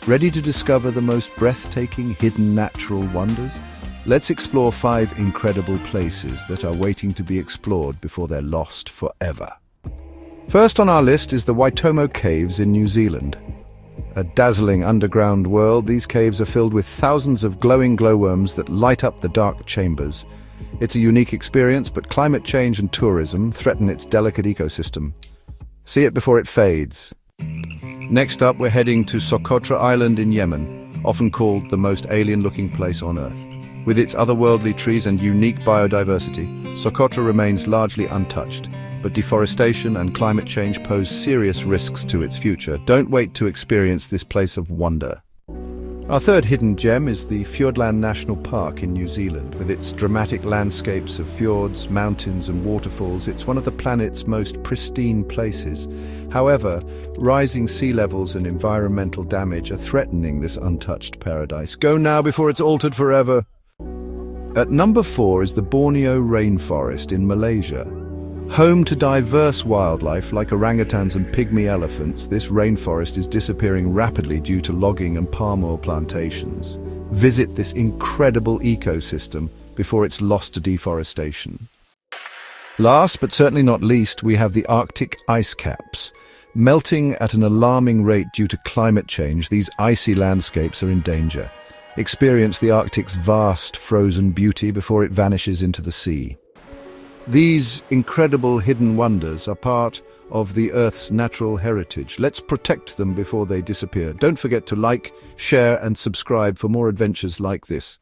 Ready to discover the most breathtaking hidden natural wonders? Let's explore 5 incredible places that are waiting to be explored before they're lost forever. First on our list is the Waitomo Caves in New Zealand. A dazzling underground world, these caves are filled with thousands of glowing glowworms that light up the dark chambers. It's a unique experience, but climate change and tourism threaten its delicate ecosystem. See it before it fades. Next up, we're heading to Socotra Island in Yemen, often called the most alien-looking place on Earth. With its otherworldly trees and unique biodiversity, Socotra remains largely untouched, but deforestation and climate change pose serious risks to its future. Don't wait to experience this place of wonder. Our third hidden gem is the Fiordland National Park in New Zealand. With its dramatic landscapes of fjords, mountains and waterfalls, it's one of the planet's most pristine places. However, rising sea levels and environmental damage are threatening this untouched paradise. Go now before it's altered forever. At number 4 is the Borneo rainforest in Malaysia. Home to diverse wildlife like orangutans and pygmy elephants, this rainforest is disappearing rapidly due to logging and palm oil plantations. Visit this incredible ecosystem before it's lost to deforestation. Last but certainly not least, we have the Arctic ice caps. Melting at an alarming rate due to climate change, these icy landscapes are in danger. Experience the Arctic's vast frozen beauty before it vanishes into the sea. These incredible hidden wonders are part of the Earth's natural heritage. Let's protect them before they disappear. Don't forget to like, share and subscribe for more adventures like this.